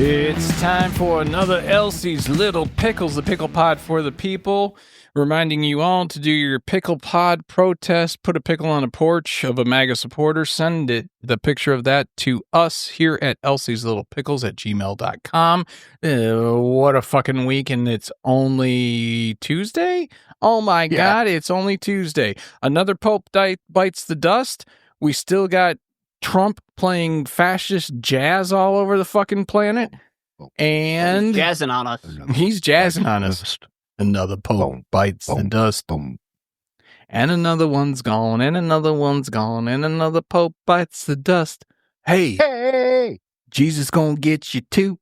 It's time for another Elsie's Little Pickles, the pickle pod for the people. Reminding you all to do your pickle pod protest. Put a pickle on a porch of a MAGA supporter. Send the picture of that to us here at Elsie's Little Pickles at gmail.com. What a fucking week, and it's only Tuesday? Oh my God, it's only Tuesday. Another Pope bites the dust. We still got Trump playing fascist jazz all over the fucking planet. And he's jazzing on us. He's jazzing on us. Another Pope bites the dust. And another one's gone, and another one's gone, and another Pope bites the dust. Hey! Jesus gonna get you too.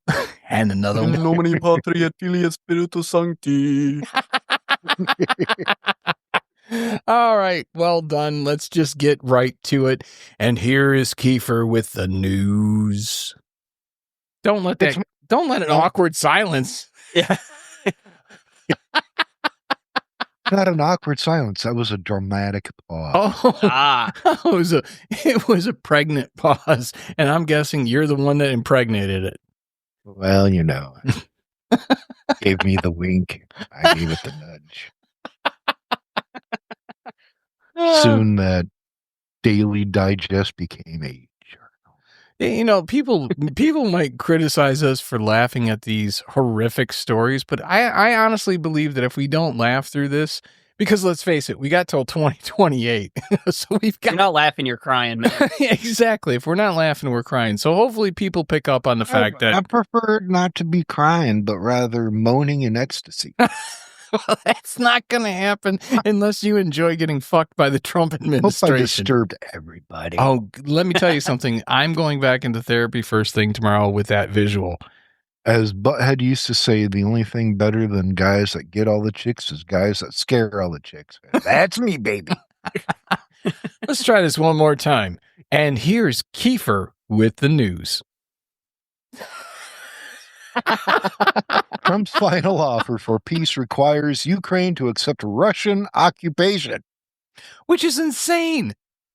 And another one. In nomine Patri et Filii et Spiritus Sancti. All right, well done. Let's just get right to it. And here is Kiefer with the news. Don't let an awkward silence. Yeah. Not an awkward silence. That was a dramatic pause. It was a pregnant pause, and I'm guessing you're the one that impregnated it. Well, you know, gave me the wink. I gave it the nudge. Soon that Daily Digest became a journal. You know, people might criticize us for laughing at these horrific stories, but I honestly believe that if we don't laugh through this, because let's face it, we got till 2028, so we've got. You're not laughing, you're crying, man. Exactly. If we're not laughing, we're crying. So hopefully, people pick up on the fact that I prefer not to be crying, but rather moaning in ecstasy. Well, that's not going to happen unless you enjoy getting fucked by the Trump administration. Hope I disturbed everybody. Oh, let me tell you something. I'm going back into therapy first thing tomorrow with that visual. As Butthead used to say, the only thing better than guys that get all the chicks is guys that scare all the chicks. That's me, baby. Let's try this one more time. And here's Kiefer with the news. Trump's final offer for peace requires Ukraine to accept Russian occupation. Which is insane.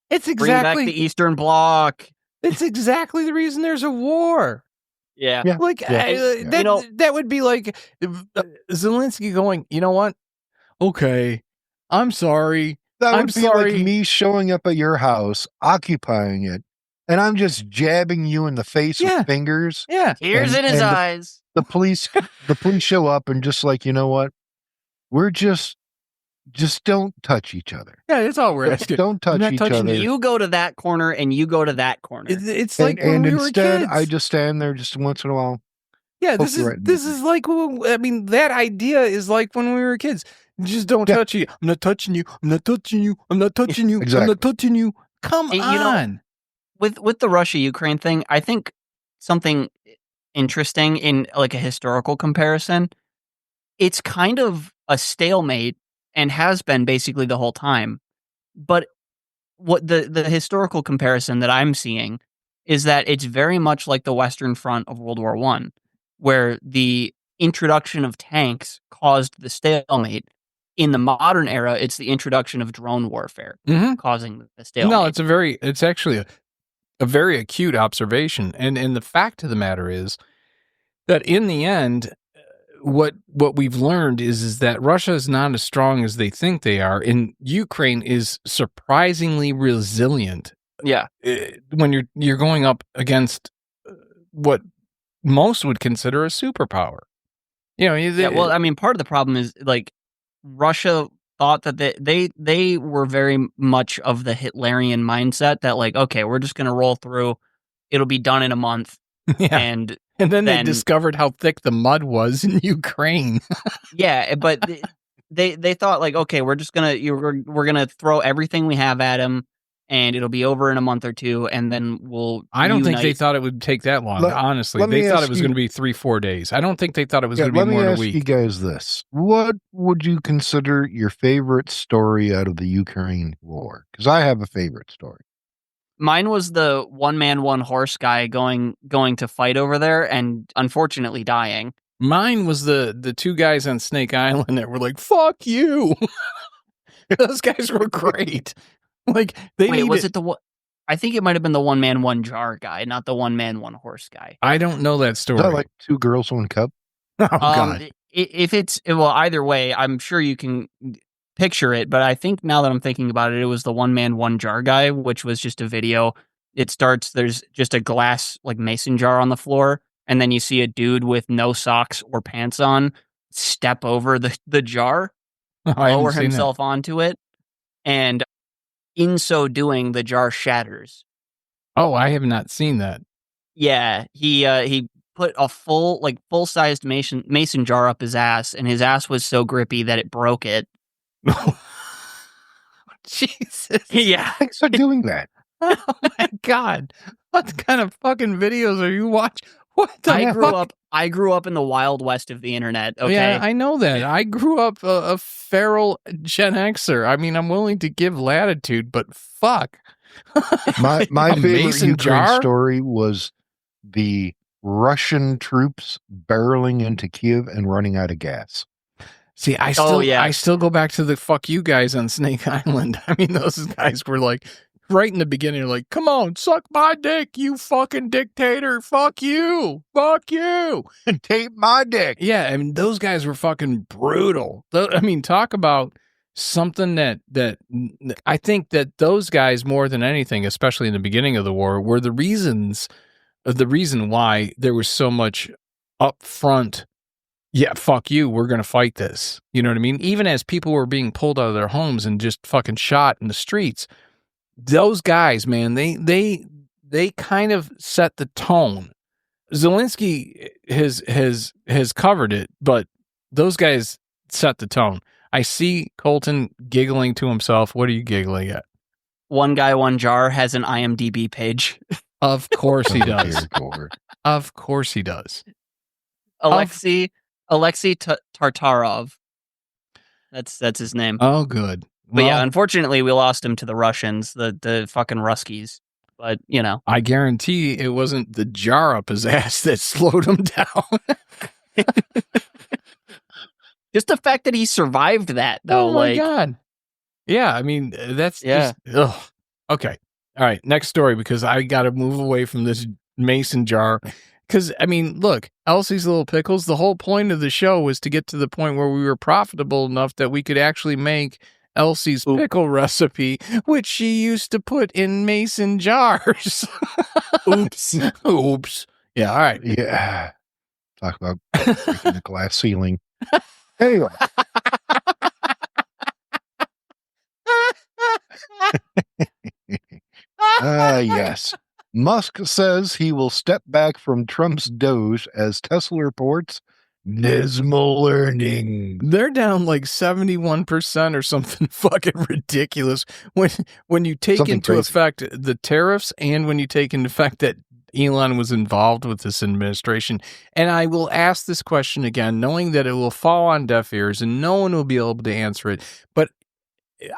It's Bring back the Eastern Bloc. It's exactly the reason there's a war. Yeah. Like, that would be like Zelensky going, you know what? Okay, I'm sorry. That would be like me showing up at your house, occupying it, and I'm just jabbing you in the face with fingers. Yeah. Tears in his eyes. The police show up and just like, you know what? We're just don't touch each other. Yeah, that's all we're asking. Don't touch each other. You go to that corner and you go to that corner. It's like when we were kids. I just stand there just once in a while. Yeah, this is like, I mean, that idea is like when we were kids. Just don't touch you. I'm not touching you. I'm not touching you. I'm not touching you. Exactly. I'm not touching you. Come on. With the Russia-Ukraine thing, I think something interesting in like a historical comparison, it's kind of a stalemate and has been basically the whole time. But what the historical comparison that I'm seeing is that it's very much like the Western Front of World War I, where the introduction of tanks caused the stalemate. In the modern era, it's the introduction of drone warfare causing the stalemate. No, it's actually a very acute observation. And the fact of the matter is that in the end, what we've learned is that Russia is not as strong as they think they are, and Ukraine is surprisingly resilient. Yeah. When you're going up against what most would consider a superpower. You know, well, I mean, part of the problem is like Russia thought that they were very much of the Hitlerian mindset that like, okay, we're just going to roll through. It'll be done in a month. Yeah. And then they discovered how thick the mud was in Ukraine. Yeah, but they thought like, okay, we're gonna throw everything we have at them, and it'll be over in a month or two, and then we'll. I don't think they thought it would take that long. Honestly, they thought it was going to be 3-4 days. I don't think they thought it was going to be more than a week. Let me ask you guys this: what would you consider your favorite story out of the Ukraine war? Because I have a favorite story. Mine was the one man, one horse guy going to fight over there and unfortunately dying. Mine was the two guys on Snake Island that were like, "Fuck you." Those guys were great. Like they was it the I think it might have been the one man, one jar guy, not the one man, one horse guy. I don't know that Is story. that like 2 girls, 1 cup? Oh God. If it's either way, I'm sure you can picture it. But I think now that I'm thinking about it, it was the one man, one jar guy, which was just a video. It starts. There's just a glass like mason jar on the floor, and then you see a dude with no socks or pants on step over the jar, I haven't lower seen that. himself onto it, and in so doing, the jar shatters. Oh, I have not seen that. Yeah, he put a full-sized mason jar up his ass, and his ass was so grippy that it broke it. Jesus. Yeah. Thanks for doing that. Oh my God. What kind of fucking videos are you watching? What the I grew up in the wild west of the internet, okay? Yeah, I know that. I grew up a feral Gen Xer. I mean, I'm willing to give latitude, but fuck. My A favorite mason Ukraine jar? story was the Russian troops barreling into Kiev and running out of gas. See, I still go back to the fuck you guys on Snake Island. I mean, those guys were like, right in the beginning, like, come on, suck my dick, you fucking dictator. Fuck you. Fuck you. Tape my dick. Yeah, I mean, those guys were fucking brutal. I mean, talk about something that I think that those guys, more than anything, especially in the beginning of the war, were the reason why there was so much upfront, yeah, fuck you, we're going to fight this. You know what I mean? Even as people were being pulled out of their homes and just fucking shot in the streets, those guys, man, they kind of set the tone. Zelensky has covered it, but those guys set the tone. I see Colton giggling to himself. What are you giggling at? One guy, one jar has an IMDb page. Of course he does. Of course he does. Alexei Tartarov. That's his name. Oh, good. But yeah, unfortunately, we lost him to the Russians, the fucking Ruskies. But, you know. I guarantee it wasn't the jar up his ass that slowed him down. Just the fact that he survived that, though. Oh, my God. Yeah, I mean, that's just... Ugh. Okay. All right, next story, because I got to move away from this mason jar. Because, I mean, look, Elsie's Little Pickles, the whole point of the show was to get to the point where we were profitable enough that we could actually make Elsie's pickle recipe, which she used to put in mason jars. Oops. Oops. Yeah, all right. Yeah. Talk about breaking the glass ceiling. Anyway. Yes. Musk says he will step back from Trump's Doge as Tesla reports dismal earnings. They're down like 71% or something fucking ridiculous when you take Something into crazy. effect the tariffs and when you take into effect that Elon was involved with this administration. And I will ask this question again, knowing that it will fall on deaf ears and no one will be able to answer it. But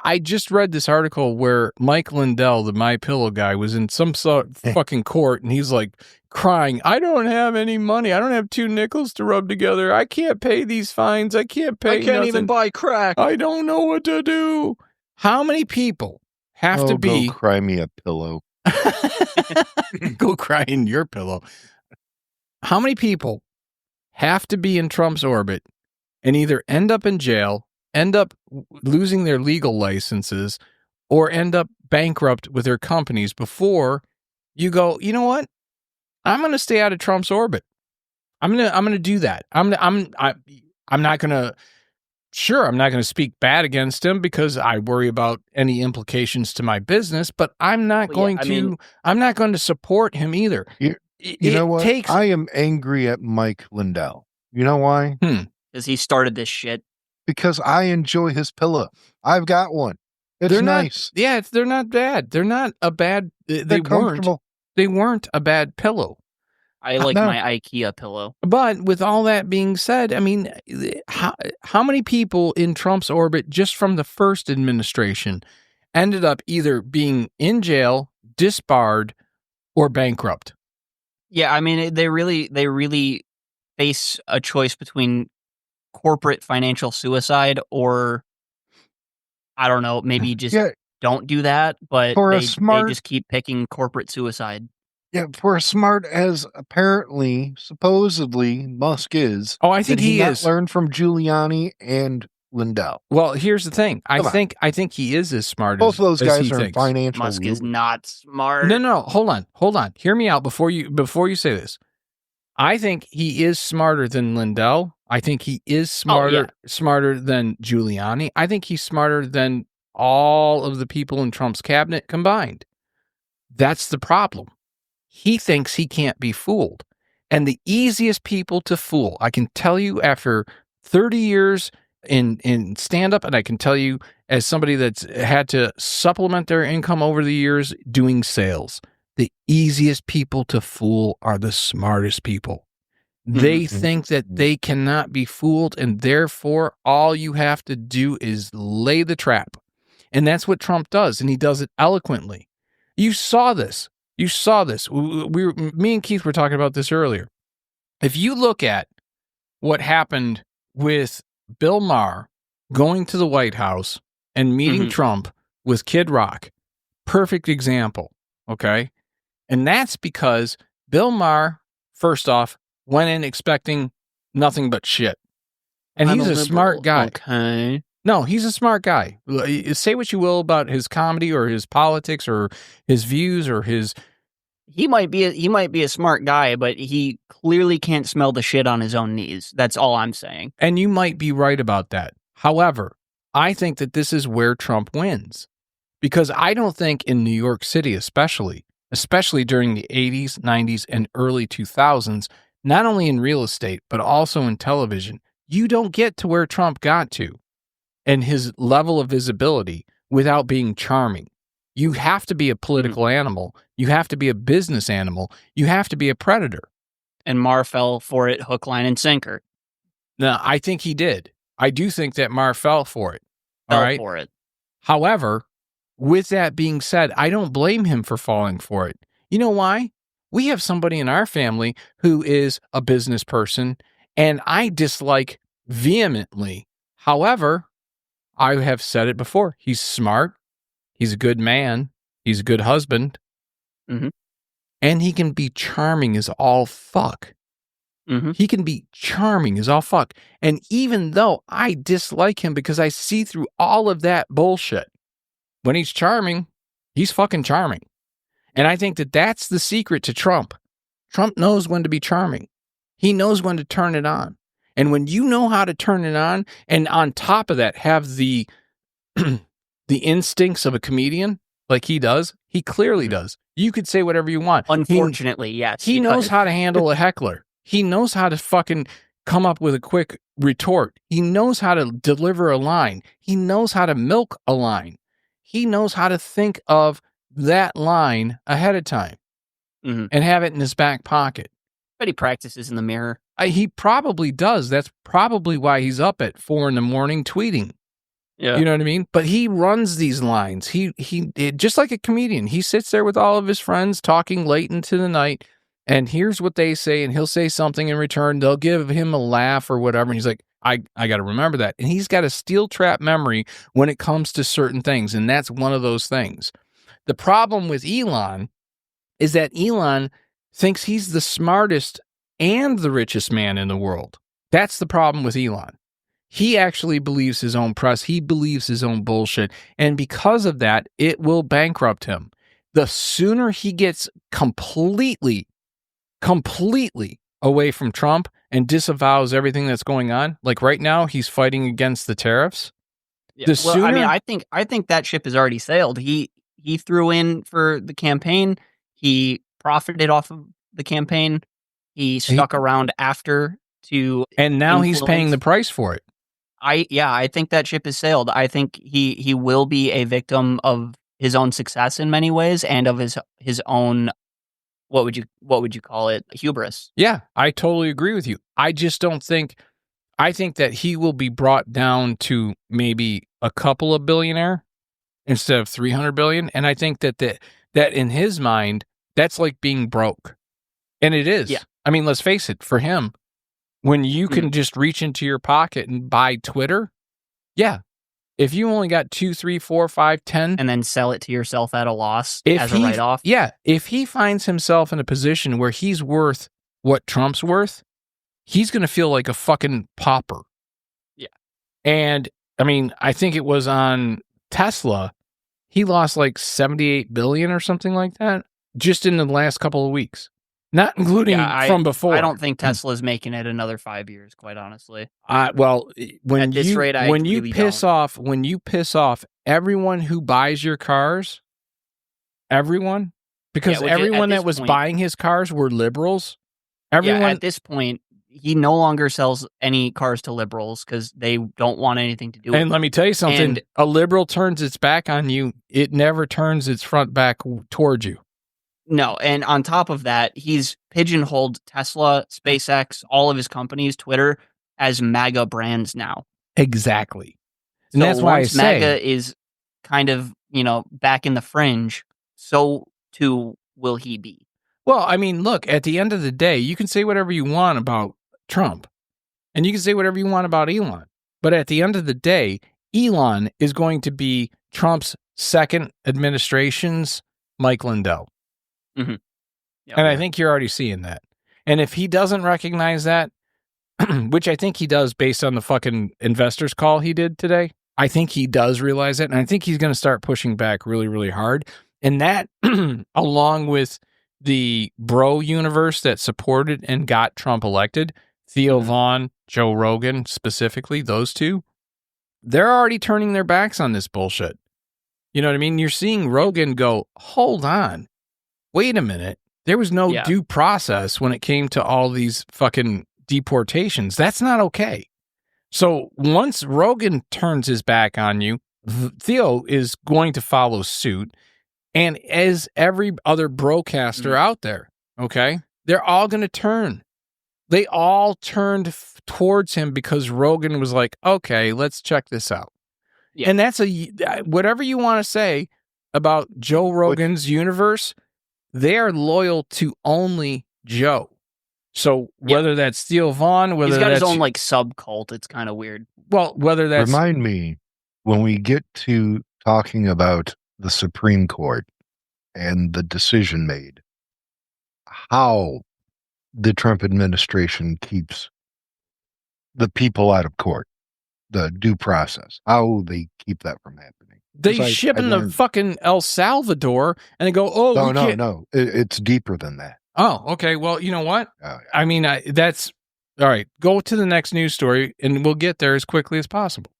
I just read this article where Mike Lindell, the My Pillow guy, was in some sort of fucking court, and he's like crying, I don't have any money. I don't have 2 nickels to rub together. I can't pay these fines. I can't pay nothing. Even buy crack. I don't know what to do. How many people have to be... Go cry me a pillow. Go cry in your pillow. How many people have to be in Trump's orbit and either end up in jail, end up losing their legal licenses, or end up bankrupt with their companies before you go, you know what? I'm going to stay out of Trump's orbit. I'm going to do that. I'm not going to speak bad against him because I worry about any implications to my business, but I'm not going to support him either. You know what? I am angry at Mike Lindell. You know why? Because he started this shit. Because I enjoy his pillow. I've got one. It's nice. They're not bad. They're not a bad. They weren't a bad pillow. I like my IKEA pillow. But with all that being said, I mean, how many people in Trump's orbit just from the first administration ended up either being in jail, disbarred, or bankrupt? Yeah, I mean, they really face a choice between corporate financial suicide or, I don't know, maybe just don't do that, but For a they smart- just keep picking corporate suicide. Yeah, for as smart as apparently, supposedly, Musk is. Oh, I think did he he not is. learn from Giuliani and Lindell? Well, here's the thing. I Come on. think he is as smart Both as of those as guys he are in thinks. financial Musk is ruin. not smart. No, hold on. Hear me out before you say this. I think he is smarter than Lindell. I think he is smarter than Giuliani. I think he's smarter than all of the people in Trump's cabinet combined. That's the problem. He thinks he can't be fooled. And the easiest people to fool, I can tell you after 30 years in stand-up, and I can tell you as somebody that's had to supplement their income over the years doing sales, the easiest people to fool are the smartest people. They think that they cannot be fooled, and therefore all you have to do is lay the trap. And that's what Trump does, and he does it eloquently. You saw this. Me and Keith were talking about this earlier. If you look at what happened with Bill Maher going to the White House and meeting Trump with Kid Rock, perfect example, okay? And that's because Bill Maher, first off, went in expecting nothing but shit. And he's a smart guy. Okay. No, he's a smart guy. Say what you will about his comedy or his politics or his views or his... He might be a smart guy, but he clearly can't smell the shit on his own knees. That's all I'm saying. And you might be right about that. However, I think that this is where Trump wins. Because I don't think in New York City especially during the 80s, 90s, and early 2000s, not only in real estate, but also in television, you don't get to where Trump got to and his level of visibility without being charming. You have to be a political animal. You have to be a business animal. You have to be a predator. And Maher fell for it hook, line, and sinker. Now, I think he did. I do think that Maher fell for it. Fell for it. However, with that being said, I don't blame him for falling for it. You know why? We have somebody in our family who is a business person, and I dislike vehemently. However, I have said it before. He's smart. He's a good man. He's a good husband. And he can be charming as all fuck. He can be charming as all fuck. And even though I dislike him because I see through all of that bullshit, when he's charming, he's fucking charming. And I think that that's the secret to Trump. Trump knows when to be charming. He knows when to turn it on. And when you know how to turn it on, and on top of that, have the the instincts of a comedian like he does, he clearly does. You could say whatever you want. Unfortunately, yes. He knows how to handle a heckler. He knows how to fucking come up with a quick retort. He knows how to deliver a line. He knows how to milk a line. He knows how to think of that line ahead of time and have it in his back pocket. But he practices in the mirror. He probably does. That's probably why he's up at 4 a.m. tweeting. Yeah. You know what I mean? But he runs these lines. He just like a comedian. He sits there with all of his friends talking late into the night, and here's what they say, and he'll say something in return. They'll give him a laugh or whatever, and he's like, I got to remember that. And he's got a steel trap memory when it comes to certain things, and that's one of those things. The problem with Elon is that Elon thinks he's the smartest and the richest man in the world. That's the problem with Elon. He actually believes his own press. He believes his own bullshit. And because of that, it will bankrupt him. The sooner he gets completely away from Trump and disavows everything that's going on, like right now, he's fighting against the tariffs. Yeah. I think that ship has already sailed. He threw in for the campaign. He profited off of the campaign. He stuck around after to, and now he's paying the price for it. I think that ship has sailed. I think he will be a victim of his own success in many ways and of his own, what would you call it, hubris. Yeah, I totally agree with you. I just don't think, I think that he will be brought down to maybe a couple of billionaire instead of 300 billion. And I think that in his mind, that's like being broke. And it is. Yeah. I mean, let's face it, for him, when you can just reach into your pocket and buy Twitter, yeah, if you only got 2, 3, 4, 5, 10, and then sell it to yourself at a loss if as a he, write-off. yeah, if he finds himself in a position where he's worth what Trump's worth, he's going to feel like a fucking pauper. Yeah. And I mean, I think it was on Tesla, he lost like 78 billion or something like that just in the last couple of weeks. Not including from before. I don't think Tesla's making it another 5 years, quite honestly. Well, when At this rate, I you really piss don't. off, when you piss off everyone who buys your cars, everyone, because everyone that was buying his cars were liberals. Everyone at this point, he no longer sells any cars to liberals because they don't want anything to do with it. And let me tell you something: a liberal turns its back on you, it never turns its front back towards you. No, and on top of that, he's pigeonholed Tesla, SpaceX, all of his companies, Twitter, as MAGA brands now. Exactly. And so that's why once I say MAGA is kind of, back in the fringe, so too will he be. Well, I mean, look, at the end of the day, you can say whatever you want about Trump, and you can say whatever you want about Elon. But at the end of the day, Elon is going to be Trump's second administration's Mike Lindell. Mm-hmm. Yep. And I think you're already seeing that. And if he doesn't recognize that, which I think he does based on the fucking investors call he did today, I think he does realize it. And I think he's going to start pushing back really, really hard. And that, along with the bro universe that supported and got Trump elected, Theo Vaughn, Joe Rogan specifically, those two, they're already turning their backs on this bullshit. You know what I mean? You're seeing Rogan go, hold on, wait a minute. There was no due process when it came to all these fucking deportations. That's not okay. So once Rogan turns his back on you, Theo is going to follow suit. And as every other broadcaster out there, okay, they're all going to turn. They all turned towards him because Rogan was like, okay, let's check this out. Yeah. And that's whatever you want to say about Joe Rogan's universe, they are loyal to only Joe. So whether that's Theo Vaughn, whether he's got that's his own like subcult, it's kind of weird. Well, whether that's remind me when we get to talking about the Supreme Court and the decision made, how the Trump administration keeps the people out of court, the due process, how they keep that from happening. They ship in the fucking El Salvador and they go, oh, no, it's deeper than that. Oh, okay. Well, you know what? Oh, yeah. I mean, that's all right. Go to the next news story and we'll get there as quickly as possible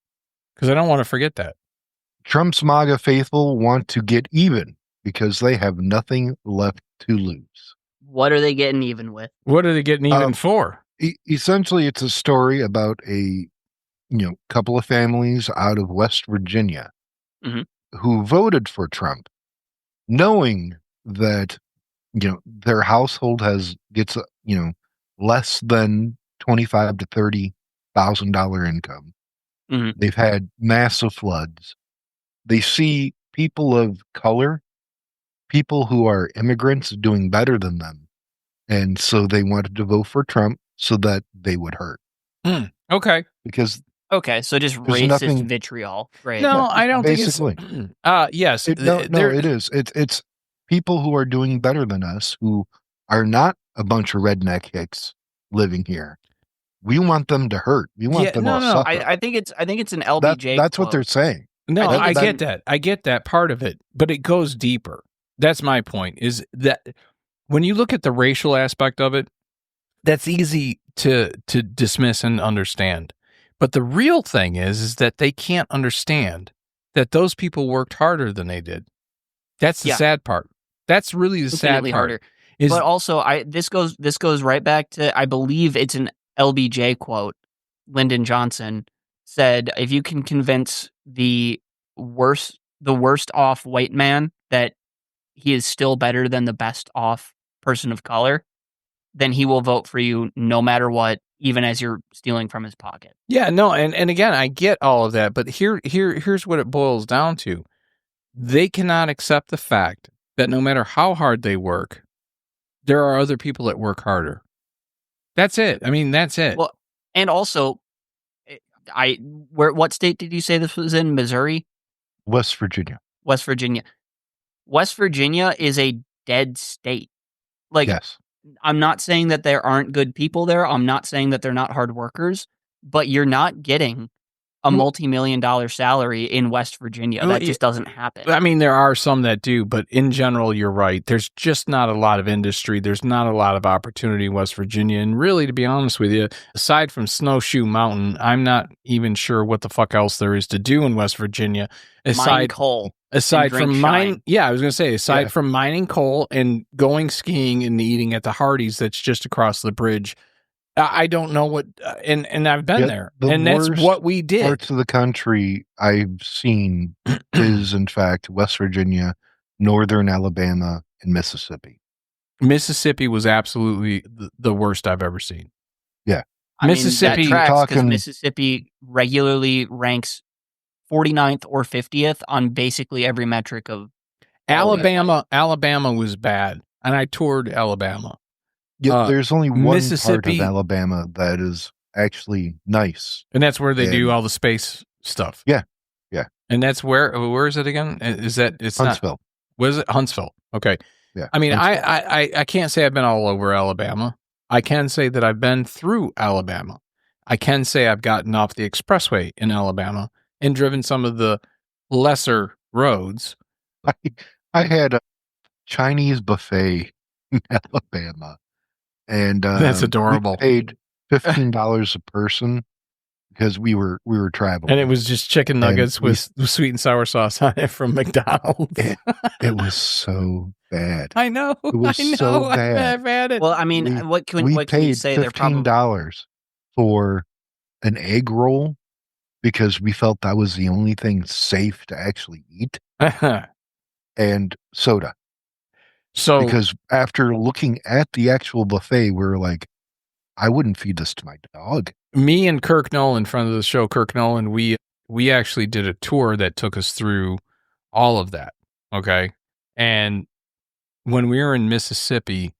because I don't want to forget that. Trump's MAGA faithful want to get even because they have nothing left to lose. What are they getting even with? What are they getting even for? Essentially, it's a story about a couple of families out of West Virginia who voted for Trump, knowing that their household gets less than $25,000 to $30,000 income. They've had massive floods. They see people of color, people who are immigrants, doing better than them, and so they wanted to vote for Trump so that they would hurt. Okay, so just racist vitriol. Great. No, I don't basically. think it's yes. It is. It's people who are doing better than us, who are not a bunch of redneck hicks living here. We want them to hurt. We want them to suffer. I think it's an LBJ. That's quote. what they're saying. No, I get that. I get that part of it, but it goes deeper. That's my point, is that when you look at the racial aspect of it, that's easy to dismiss and understand. But the real thing is that they can't understand that those people worked harder than they did. That's the sad part. That's really the sad part. Harder. But also, this goes right back to, I believe it's an LBJ quote. Lyndon Johnson said, "If you can convince the worst off white man that he is still better than the best off person of color, then he will vote for you no matter what, even as you're stealing from his pocket." Yeah, no, and again, I get all of that, but here's what it boils down to. They cannot accept the fact that no matter how hard they work, there are other people that work harder. That's it. I mean, that's it. Well, and also, What state did you say this was in? Missouri? West Virginia. West Virginia. West Virginia is a dead state. Like, Yes. I'm not saying that there aren't good people there. I'm not saying that they're not hard workers, but you're not getting a multi-million-dollar salary in West Virginia. That just doesn't happen. I mean, there are some that do, but in general, you're right. There's just not a lot of industry. There's not a lot of opportunity in West Virginia. And really, to be honest with you, aside from Snowshoe Mountain, I'm not even sure what the fuck else there is to do in West Virginia. Mine coal. Aside from mining, I was going to say, aside from mining coal and going skiing and eating at the Hardee's that's just across the bridge, I don't know what, and I've been there, and that's what we did. Parts of the country I've seen is, in fact, West Virginia, northern Alabama, and Mississippi. Mississippi was absolutely the worst I've ever seen. Yeah. Mississippi, because Mississippi regularly ranks 49th or 50th on basically every metric of Alabama. Alabama was bad, and I toured Alabama. Yeah, there's only one part of Alabama that is actually nice, and that's where they do all the space stuff. Yeah. And that's where is it again? Is that it's Huntsville? Not, was it Huntsville? Okay. Yeah. I mean, I can't say I've been all over Alabama. I can say that I've been through Alabama. I can say I've gotten off the expressway in Alabama and driven some of the lesser roads. I had a Chinese buffet in Alabama. And that's adorable. We paid $15 a person because we were traveling, and it was just chicken nuggets with sweet and sour sauce on it from McDonald's. It was so bad. I know. It was so bad. I've had it. Well, I mean, what can you say? We paid $15 for an egg roll because we felt that was the only thing safe to actually eat, and soda. So, because after looking at the actual buffet, we were like, I wouldn't feed this to my dog. Me and Kirk Nolan, friend of the show, Kirk Nolan, we actually did a tour that took us through all of that. Okay. And when we were in Mississippi,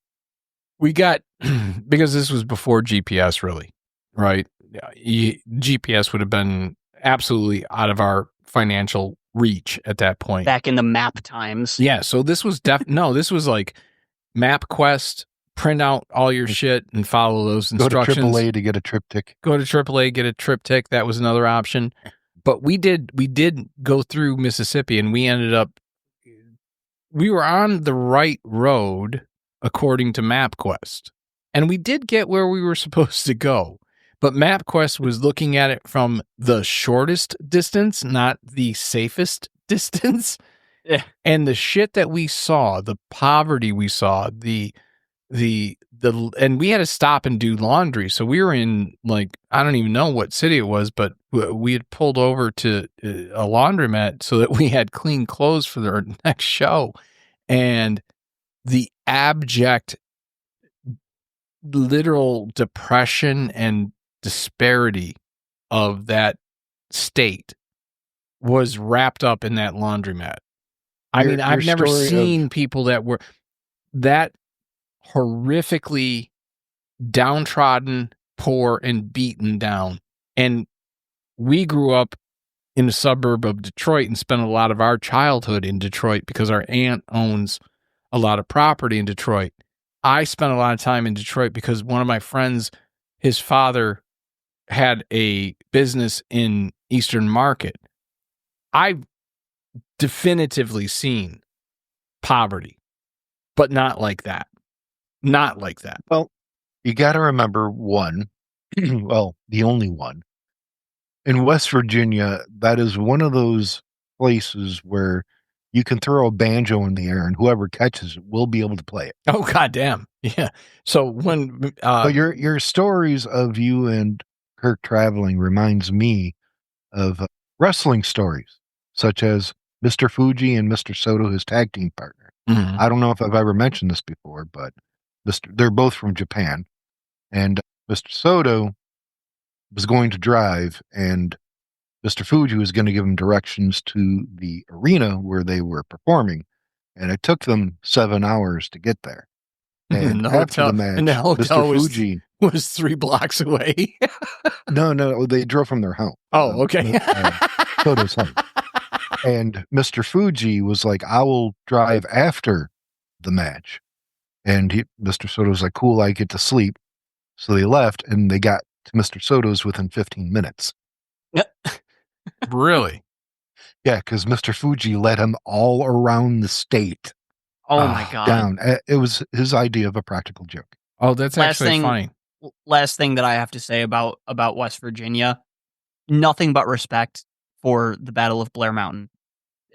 we got, because this was before GPS really, right? GPS would have been absolutely out of our financial reach at that point. Back in the map times. Yeah, so this was this was like MapQuest, print out all your shit and follow those instructions. Go to AAA to get a triptych. Go to AAA, get a triptych. That was another option. But we did go through Mississippi, and we were on the right road according to MapQuest. And we did get where we were supposed to go. But MapQuest was looking at it from the shortest distance, not the safest distance. Yeah. And the shit that we saw, the poverty we saw, and we had to stop and do laundry. So we were in, like, I don't even know what city it was, but we had pulled over to a laundromat so that we had clean clothes for our next show. And the abject, literal depression and disparity of that state was wrapped up in that laundromat. I mean, I've never seen people that were that horrifically downtrodden, poor, and beaten down. And we grew up in a suburb of Detroit and spent a lot of our childhood in Detroit because our aunt owns a lot of property in Detroit. I spent a lot of time in Detroit because one of my friends, his father had a business in Eastern Market. I've definitively seen poverty, but not like that. Not like that. Well, you got to remember one, well, the only one. In West Virginia, that is one of those places where you can throw a banjo in the air and whoever catches it will be able to play it. Oh, goddamn. Yeah. So when... so your stories of you and Kirk traveling reminds me of wrestling stories, such as Mr. Fuji and Mr. Soto, his tag team partner. Mm-hmm. I don't know if I've ever mentioned this before, but they're both from Japan. And Mr. Soto was going to drive, and Mr. Fuji was going to give him directions to the arena where they were performing. And it took them 7 hours to get there. And after the match, Mr. Fuji was 3 blocks away. No, they drove from their home. Oh, okay. Soto's home. And Mr. Fuji was like, I will drive after the match. And Mr. Soto was like, cool, I get to sleep. So they left, and they got to Mr. Soto's within 15 minutes. Really? Yeah, because Mr. Fuji led him all around the state. Oh my God. Down. It was his idea of a practical joke. Oh, that's actually funny. Last thing that I have to say about West Virginia, nothing but respect for the Battle of Blair Mountain.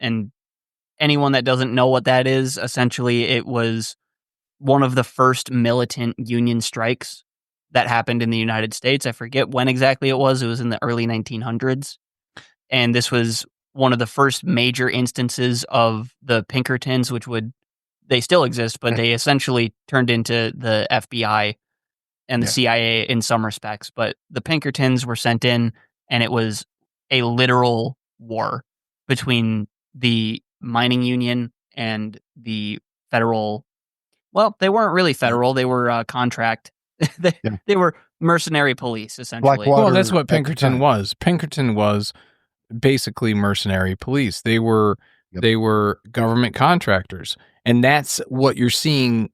And anyone that doesn't know what that is, essentially it was one of the first militant Union strikes that happened in the United States. I forget when exactly it was. It was in the early 1900s. And this was one of the first major instances of the Pinkertons, they still exist, but they essentially turned into the FBI and the CIA in some respects. But the Pinkertons were sent in, and it was a literal war between the mining union and the federal. Well, they weren't really federal; they were contract. They were mercenary police, essentially. Blackwater, well, that's what Pinkerton was. Pinkerton was basically mercenary police. They were government contractors, and that's what you're seeing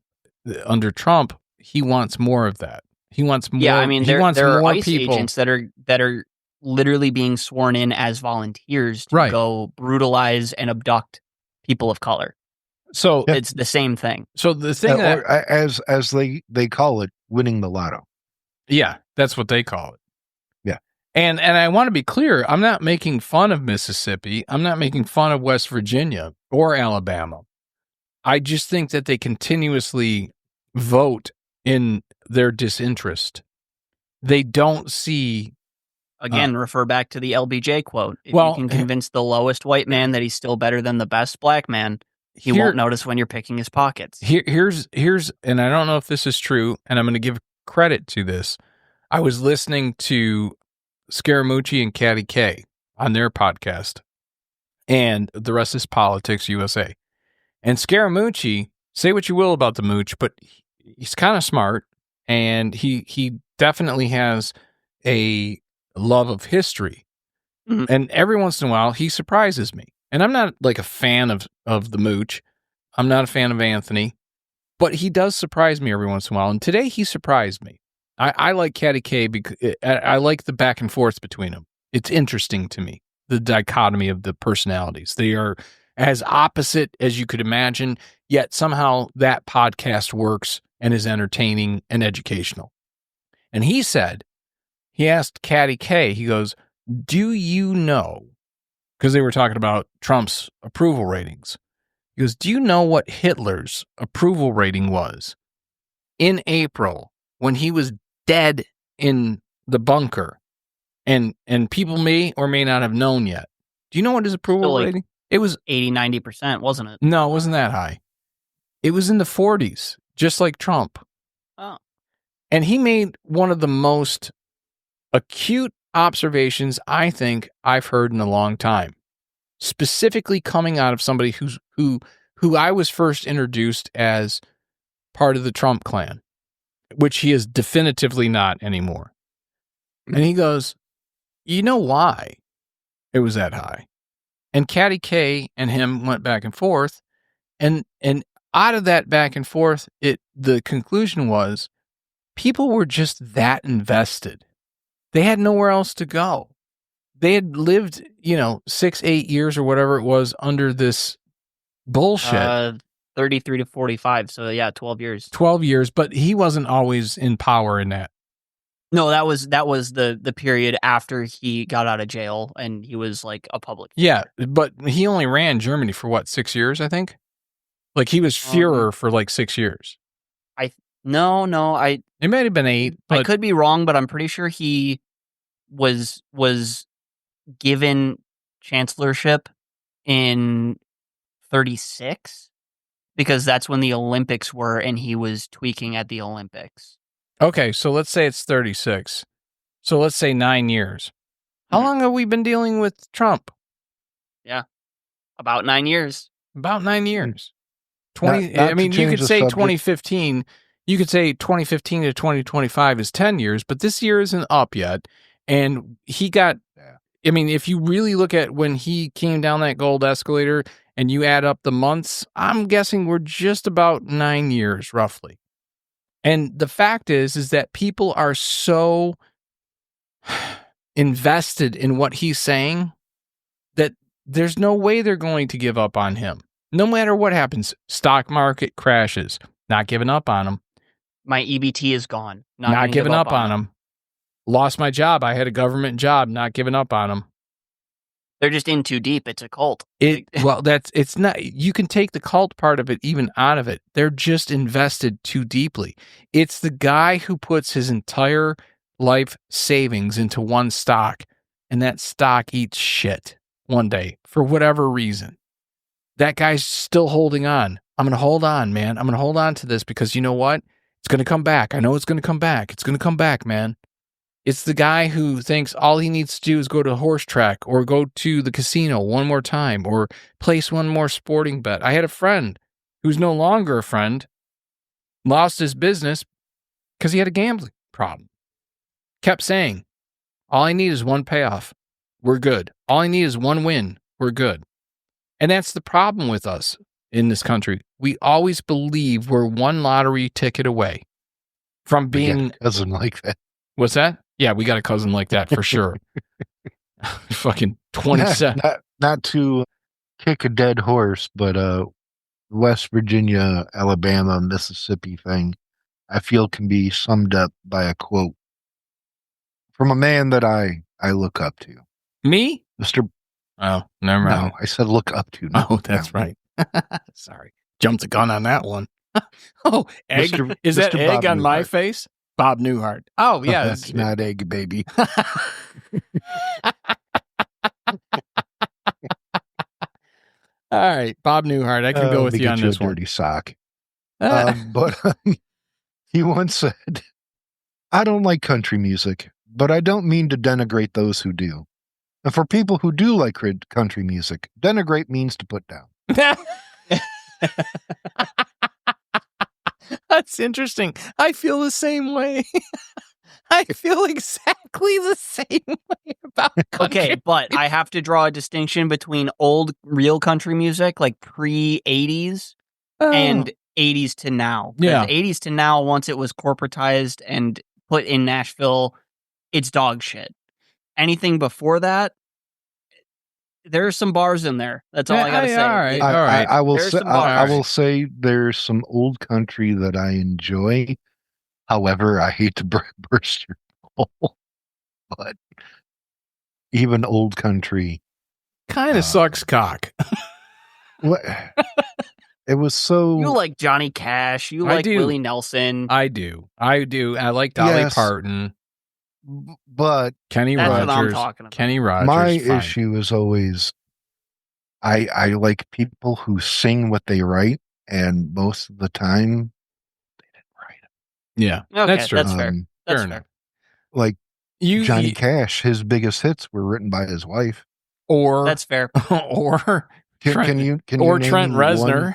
under Trump. He wants more of that. He wants more. Yeah, I mean, there are ICE people. agents that are literally being sworn in as volunteers to go brutalize and abduct people of color. So it's the same thing. So the thing that, as they call it, winning the lotto. Yeah, that's what they call it. Yeah. And I want to be clear, I'm not making fun of Mississippi. I'm not making fun of West Virginia or Alabama. I just think that they continuously vote in their disinterest. They don't see. Again, refer back to the LBJ quote. If you can convince the lowest white man that he's still better than the best black man, he won't notice when you're picking his pockets. Here's, and I don't know if this is true, and I'm going to give credit to this. I was listening to Scaramucci and Caddy K on their podcast, and The Rest is Politics USA. And Scaramucci, say what you will about the mooch, but he's kind of smart, and he definitely has a love of history. Mm-hmm. And every once in a while, he surprises me. And I'm not like a fan of the mooch. I'm not a fan of Anthony, but he does surprise me every once in a while. And today he surprised me. I like Caddy K because I like the back and forth between them. It's interesting to me, the dichotomy of the personalities. They are as opposite as you could imagine, yet somehow that podcast works and is entertaining and educational. And he asked Caddy K, he goes, do you know, because they were talking about Trump's approval ratings. He goes, do you know what Hitler's approval rating was in April when he was dead in the bunker? And people may or may not have known yet. Do you know what his approval rating? It was 80-90%, wasn't it? No, it wasn't that high. It was in the 40s, just like Trump. Oh. And he made one of the most acute observations I think I've heard in a long time, specifically coming out of somebody who I was first introduced as part of the Trump clan, which he is definitively not anymore. And he goes, you know why it was that high? And Caddy K and him went back and forth, and out of that back and forth, the conclusion was people were just that invested. They had nowhere else to go. They had lived, 6-8 years or whatever it was under this bullshit. 33 to 45. So yeah, 12 years. 12 years, but he wasn't always in power in that. No, that was the period after he got out of jail and he was like a public figure. Yeah, but he only ran Germany for 6 years, I think? Like he was Führer for 6 years. No, it might have been 8. But I could be wrong, but I'm pretty sure he was given chancellorship in 36 because that's when the Olympics were and he was tweaking at the Olympics. Okay, so let's say it's 36. So let's say 9 years. How long have we been dealing with Trump? Yeah, about 9 years. About 9 years. 20. I mean, you could say 2015. you could say 2015 to 2025 is 10 years, but this year isn't up yet. And he got, I mean, if you really look at when he came down that gold escalator and you add up the months, I'm guessing we're just about 9 years roughly. And the fact is that people are so invested in what he's saying that there's no way they're going to give up on him. No matter what happens, stock market crashes, not giving up on him. My EBT is gone. Not giving up on him. Lost my job. I had a government job. Not giving up on him. They're just in too deep. It's a cult. It's not. You can take the cult part of it even out of it. They're just invested too deeply. It's the guy who puts his entire life savings into one stock, and that stock eats shit one day for whatever reason. That guy's still holding on. I'm going to hold on, man. I'm going to hold on to this because you know what? It's going to come back. I know it's going to come back. It's going to come back, man. It's the guy who thinks all he needs to do is go to a horse track or go to the casino one more time or place one more sporting bet. I had a friend who's no longer a friend, lost his business because he had a gambling problem. Kept saying, all I need is one payoff. We're good. All I need is one win. We're good. And that's the problem with us in this country. We always believe we're one lottery ticket away from being a cousin like that. What's that? Yeah, we got a cousin like that for sure. Fucking 27. Not to kick a dead horse, but West Virginia, Alabama, Mississippi thing, I feel can be summed up by a quote from a man that I look up to. Me? Mr. Oh, never mind. No, I said look up to. That's right. Sorry. Jumped the gun on that one. Oh, egg? Is that egg Bob on Newhart. My face? Bob Newhart. Oh, yeah. That's not egg, baby. All right, Bob Newhart. I can go with you on this one. Dirty sock. But he once said, I don't like country music, but I don't mean to denigrate those who do. And for people who do like country music, denigrate means to put down. That's interesting. I feel the same way. I feel exactly the same way about country. Okay, but I have to draw a distinction between old real country music, like pre-80s, and 80s to now. Yeah. 80s to now, once it was corporatized and put in Nashville, it's dog shit. Anything before that, there's some bars in there. That's all I gotta say. All right. I will say there's some old country that I enjoy. However, I hate to burst your bubble, but even old country kind of sucks cock. What? It was so. You like Johnny Cash. You like Willie Nelson. I do. I like Dolly Parton. But Kenny Rogers. Kenny Rogers. My issue is always I like people who sing what they write, and most of the time they didn't write it. Yeah, okay, that's true. That's fair. That's fair. Like Johnny Cash, his biggest hits were written by his wife. Or that's fair. Or can you Trent Reznor?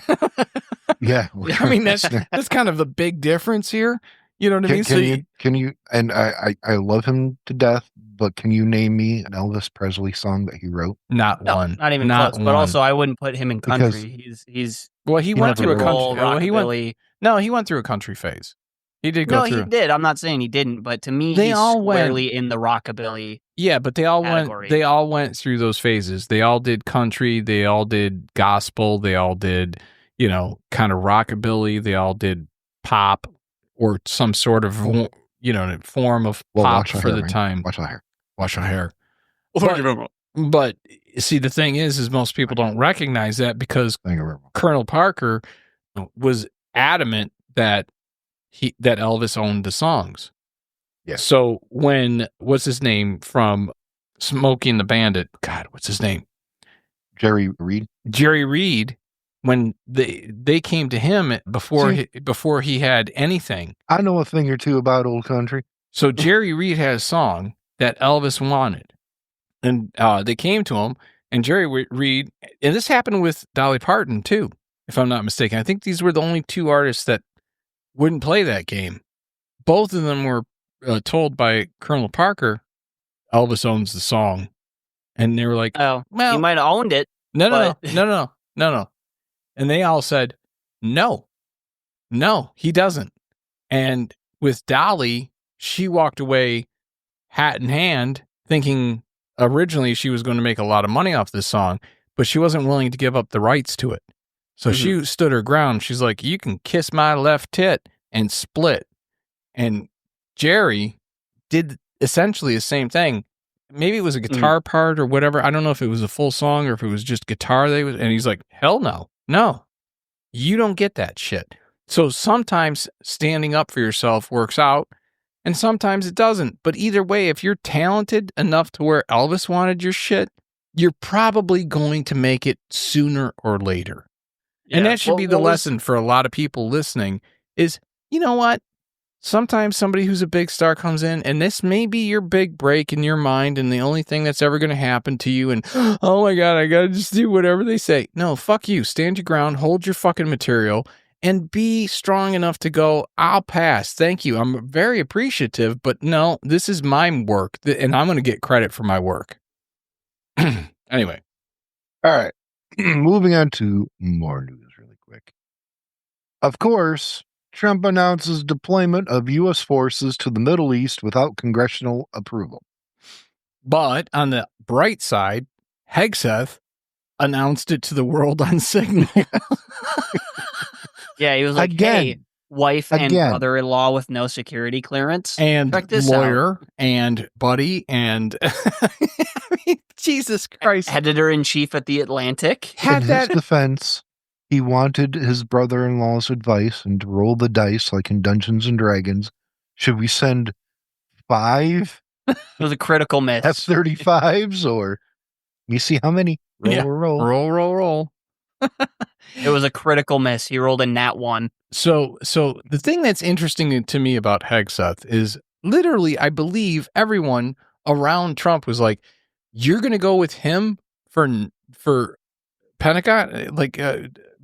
Yeah, I mean that's kind of the big difference here. You know what I mean? Can you? And I love him to death, but can you name me an Elvis Presley song that he wrote? Not one. Not even close. But also, I wouldn't put him in country. He's he went through a country. He went through a country phase. He did go through. No, he did. I'm not saying he didn't, but to me, he's squarely in the rockabilly. Yeah, but they all category. They all went through those phases. They all did country. They all did gospel. They all did, kind of rockabilly. They all did pop. Or some sort of, form of pop for the time. Watch our hair. Wash our hair. But see, the thing is most people don't recognize that because Colonel Parker was adamant that Elvis owned the songs. Yeah. So what's his name from Smokey and the Bandit? God, what's his name? Jerry Reed. Jerry Reed. When they came to him before he had anything. I know a thing or two about old country. So Jerry Reed had a song that Elvis wanted. And they came to him, and Jerry Reed, and this happened with Dolly Parton too, if I'm not mistaken. I think these were the only two artists that wouldn't play that game. Both of them were told by Colonel Parker, Elvis owns the song. And they were like, Oh, well, he might have owned it. No. And they all said, no, he doesn't. And with Dolly, she walked away hat in hand, thinking originally she was going to make a lot of money off this song, but she wasn't willing to give up the rights to it. So she stood her ground. She's like, you can kiss my left tit, and split. And Jerry did essentially the same thing. Maybe it was a guitar part or whatever. I don't know if it was a full song or if it was just guitar. And he's like, hell no, you don't get that shit. So sometimes standing up for yourself works out and sometimes it doesn't. But either way, if you're talented enough to where Elvis wanted your shit, you're probably going to make it sooner or later. Yeah. And that should be the lesson for a lot of people listening is, you know what? Sometimes somebody who's a big star comes in and this may be your big break in your mind and the only thing that's ever going to happen to you. And, oh my God, I got to just do whatever they say. No, fuck you. Stand your ground, hold your fucking material, and be strong enough to go, I'll pass. Thank you. I'm very appreciative, but no, this is my work and I'm going to get credit for my work. Anyway. All right. Moving on to more news really quick. Of course, Trump announces deployment of U.S. forces to the Middle East without congressional approval. But on the bright side, Hegseth announced it to the world on Signal. Yeah, he was like, hey, wife and brother-in-law with no security clearance. And lawyer and buddy and I mean, Jesus Christ. Editor-in-chief at The Atlantic. In his defense, he wanted his brother-in-law's advice and to roll the dice like in Dungeons and Dragons. Should we send 5? It was a critical miss. F-35s or you see how many? Roll. Roll. It was a critical miss. He rolled a nat 1. So the thing that's interesting to me about Hegseth is literally, I believe everyone around Trump was like, you're going to go with him for Pentagon? Like,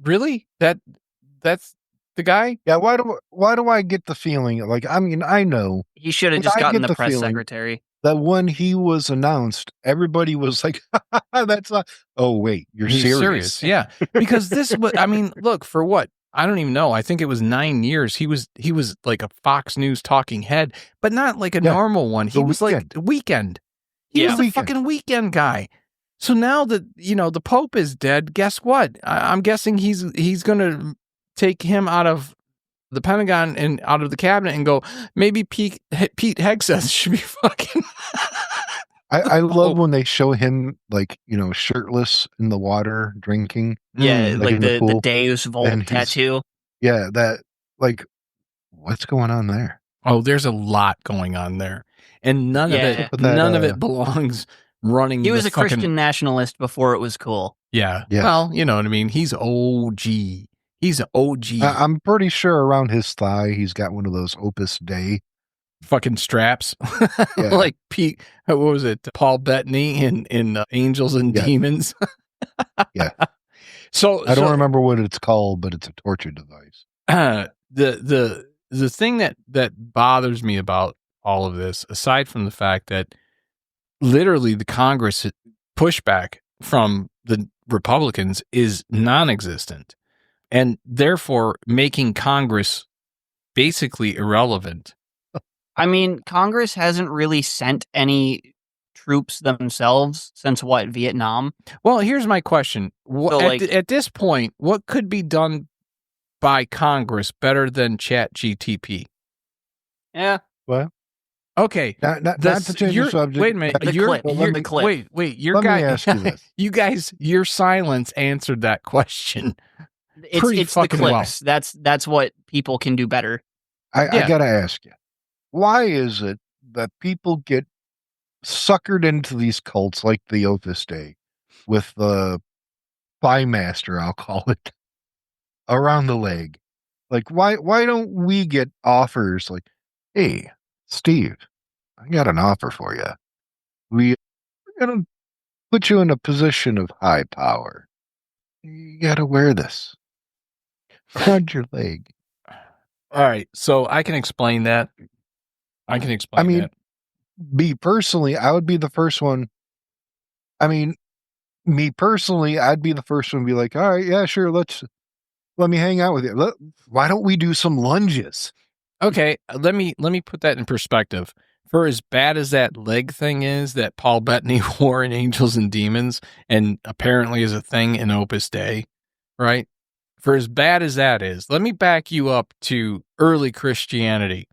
really? That's the guy? Yeah. Why do I get the feeling like, I mean, I know he should have just gotten the press secretary. That when he was announced, everybody was like, that's not, oh, wait, he's serious. Yeah. Because this was, I mean, look, for what? I don't even know. I think it was 9 years. He was like a Fox News talking head, but not like a normal one. He was like the Weekend. He was the fucking Weekend guy. So now that, the Pope is dead, guess what? I'm guessing he's going to take him out of the Pentagon and out of the cabinet and go, maybe Pete Hegseth should be fucking. I love when they show him like, shirtless in the water drinking. Yeah, like the Deus Vult tattoo. Yeah, that like, what's going on there? Oh, there's a lot going on there. And none of it belongs running. He was a Christian nationalist before it was cool. Yeah. Yes. Well, you know what I mean? He's OG. He's an OG. I'm pretty sure around his thigh, he's got one of those Opus Dei fucking straps. Like Pete, what was it? Paul Bettany in Angels and Demons. Yeah. So I don't remember what it's called, but it's a torture device. The thing that bothers me about all of this, aside from the fact that literally the Congress pushback from the Republicans is non-existent. And therefore making Congress basically irrelevant. I mean, Congress hasn't really sent any troops themselves since Vietnam? Well, here's my question. At this point, what could be done by Congress better than ChatGTP? Yeah. What? Okay. Not to change the subject. Wait a minute. The clip. Wait. Your Let guy, me ask you this. You guys, your silence answered that question. It's the clips. Well. That's what people can do better. I gotta ask you, why is it that people get suckered into these cults like the Opus Dei with the Spy Master, I'll call it, around the leg? Like, why don't we get offers like, hey, Steve, I got an offer for you. We're gonna put you in a position of high power. You gotta wear this around your leg. All right, so I can explain that. Me personally, I would be the first one. Me personally, I'd be the first one to be like, all right, yeah, sure, let me hang out with you. Why don't we do some lunges? Okay, let me put that in perspective. For as bad as that leg thing is that Paul Bettany wore in Angels and Demons and apparently is a thing in Opus Dei, right? For as bad as that is, let me back you up to early Christianity.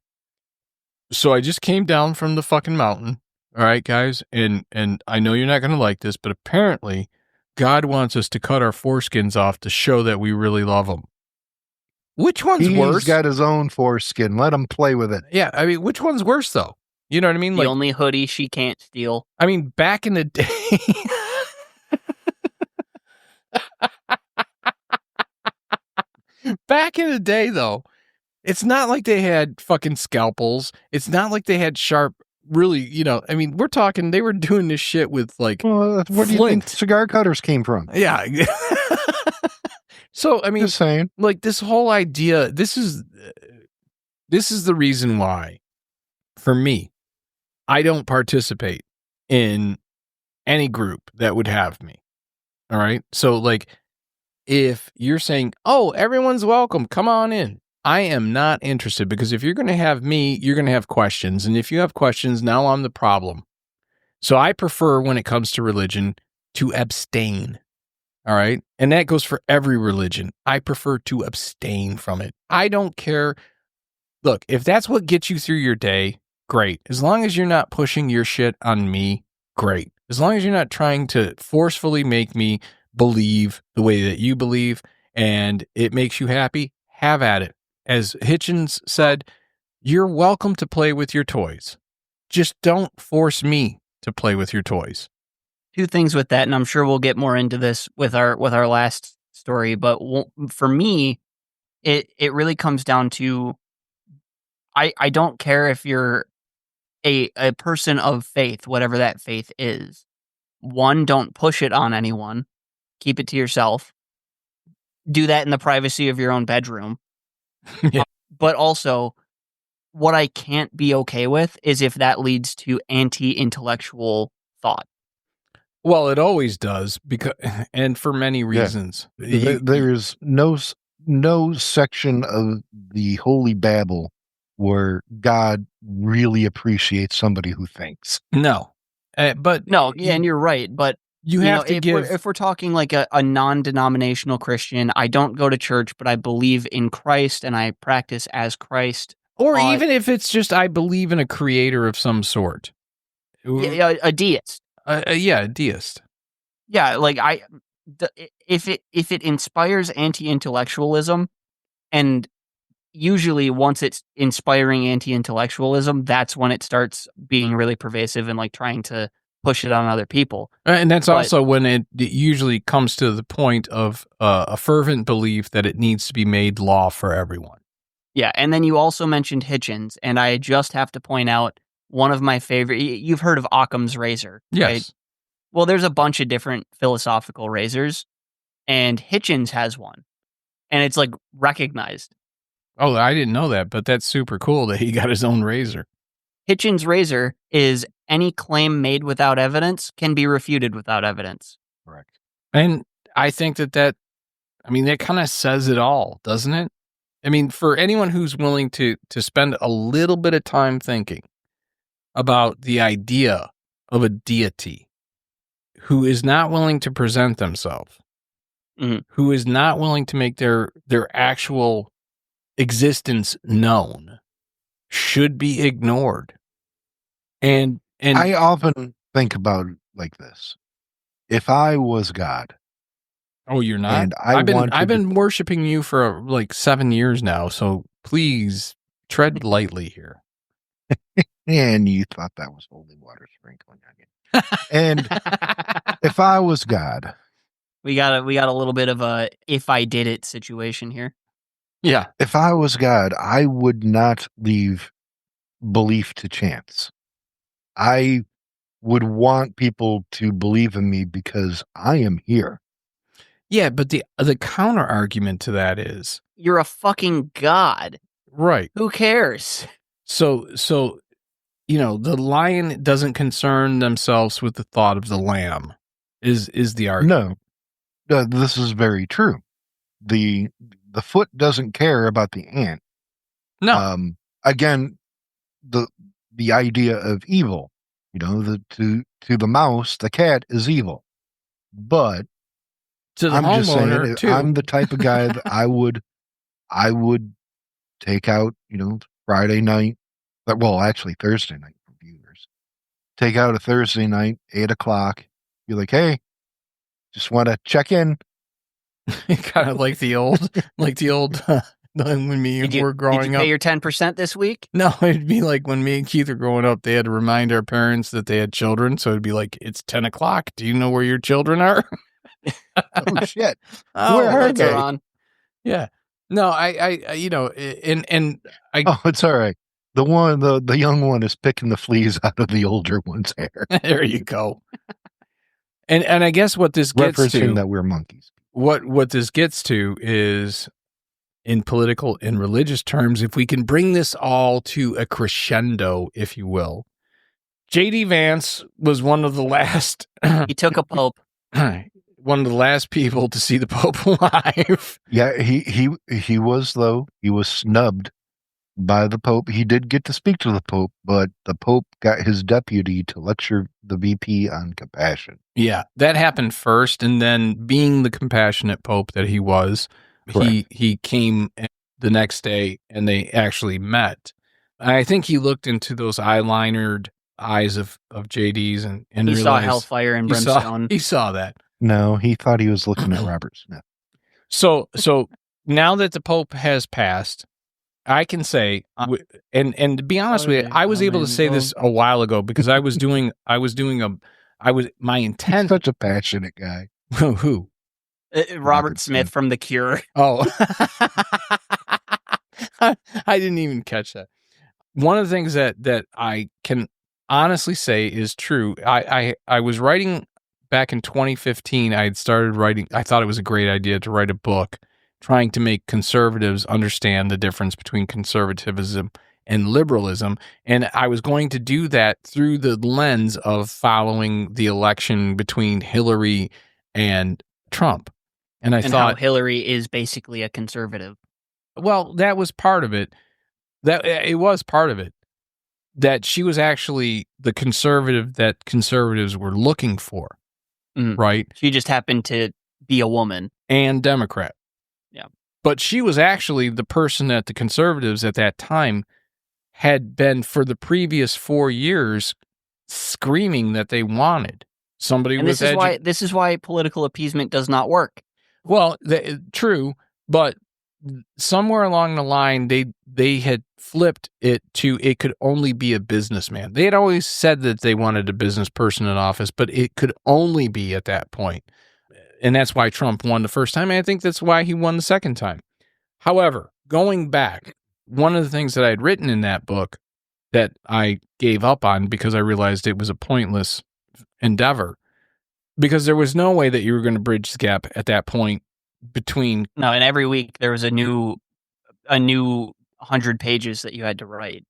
So I just came down from the fucking mountain, all right, guys? And I know you're not going to like this, but apparently God wants us to cut our foreskins off to show that we really love him. Which one's worse? He's got his own foreskin. Let him play with it. Yeah, I mean, which one's worse, though? You know what I mean? The only hoodie she can't steal. I mean, back in the day... Back in the day, though, it's not like they had fucking scalpels. It's not like they had sharp, really, I mean, we're talking, they were doing this shit with, like, where do you think cigar cutters came from? Yeah. So, I mean, just saying, like, this whole idea, this is the reason why, for me, I don't participate in any group that would have me. All right. So, like, if you're saying, oh, everyone's welcome, come on in, I am not interested, because if you're going to have me, you're going to have questions. And if you have questions, now I'm the problem. So I prefer, when it comes to religion, to abstain. All right. And that goes for every religion. I prefer to abstain from it. I don't care. Look, if that's what gets you through your day, great. As long as you're not pushing your shit on me, great. As long as you're not trying to forcefully make me believe the way that you believe and it makes you happy, have at it. As Hitchens said, you're welcome to play with your toys. Just don't force me to play with your toys. Two things with that, and I'm sure we'll get more into this with our last story, but for me, it really comes down to I don't care if you're a person of faith, whatever that faith is. One, don't push it on anyone. Keep it to yourself. Do that in the privacy of your own bedroom. Yeah. But also, what I can't be okay with is if that leads to anti-intellectual thought. Well, it always does, and for many reasons. Yeah. There's no section of the Holy Babel where God really appreciates somebody who thinks. No, but no, yeah, and you're right. But you have to if we're talking like a non-denominational Christian, I don't go to church, but I believe in Christ and I practice as Christ. Or even if it's just I believe in a creator of some sort. Yeah, a deist. Yeah, a deist. Yeah, like if it inspires anti-intellectualism, and usually once it's inspiring anti-intellectualism, that's when it starts being really pervasive and like trying to push it on other people. And that's also when it usually comes to the point of a fervent belief that it needs to be made law for everyone. Yeah, and then you also mentioned Hitchens, and I just have to point out one of my favorite. You've heard of Occam's razor, yes? Right? Well, there's a bunch of different philosophical razors, and Hitchens has one, and it's like recognized. Oh, I didn't know that, but that's super cool that he got his own razor. Hitchens' razor is any claim made without evidence can be refuted without evidence. Correct. And I think that kind of says it all, doesn't it? I mean, for anyone who's willing to spend a little bit of time thinking about the idea of a deity who is not willing to present themselves, who is not willing to make their actual existence known, should be ignored. And I often think about it like this. If I was God. Oh, you're not? And I've been worshiping you for like 7 years now, so please tread lightly here. And you thought that was holy water sprinkling on you. And if I was God. We got a little bit of a if I did it situation here. Yeah. If I was God, I would not leave belief to chance. I would want people to believe in me because I am here. Yeah, but the counter argument to that is you're a fucking god. Right. Who cares? So, the lion doesn't concern themselves with the thought of the lamb, is the argument. No, this is very true. The foot doesn't care about the ant. No. Again, the idea of evil, to the mouse, the cat is evil. But To the I'm just homeowner, saying, too. I'm the type of guy that I would take out, Friday night. Well, actually Thursday night for viewers. Take out a Thursday night, 8:00. Be like, hey, just want to check in. Kind of like the old, when me and were growing up. Did you pay your 10% this week? No, it'd be like when me and Keith were growing up, they had to remind our parents that they had children. So it'd be like, it's 10:00. Do you know where your children are? Oh shit! Oh, Where are They're they? on. Yeah. No, I Oh, it's all right. The young one is picking the fleas out of the older one's hair. There you go. And I guess what this gets Referencing to, that we're monkeys. what this gets to is, in political and religious terms, if we can bring this all to a crescendo, if you will. J.D. Vance was one of the last. He took a pope. One of the last people to see the Pope alive. Yeah, he was, though. He was snubbed by the Pope. He did get to speak to the Pope, but the Pope got his deputy to lecture the VP on compassion. Yeah, that happened first, and then, being the compassionate Pope that he was, he came the next day, and they actually met. I think he looked into those eyelinered eyes of JD's and He realized saw hellfire and brimstone. He saw that. No, he thought he was looking at Robert Smith. So now that the Pope has passed, I can say, and to be honest with you, I was able to say this a while ago because my intent. He's such a passionate guy. Who? Robert Smith from The Cure. Oh, I didn't even catch that. One of the things that I can honestly say is true. I was writing back in 2015. I had started writing. I thought it was a great idea to write a book trying to make conservatives understand the difference between conservatism and liberalism. And I was going to do that through the lens of following the election between Hillary and Trump. And I thought how Hillary is basically a conservative. Well, that was part of it. It was part of it. That she was actually the conservative that conservatives were looking for. Right? She just happened to be a woman. And Democrat. Yeah. But she was actually the person that the conservatives at that time had been, for the previous 4 years, screaming that they wanted. Somebody and with this is why political appeasement does not work. Well, true, but somewhere along the line, they had flipped it to it could only be a businessman. They had always said that they wanted a business person in office, but it could only be at that point. And that's why Trump won the first time, and I think that's why he won the second time. However, going back, one of the things that I had written in that book that I gave up on because I realized it was a pointless endeavor, because there was no way that you were going to bridge the gap at that point between. No, and every week there was a new 100 pages that you had to write.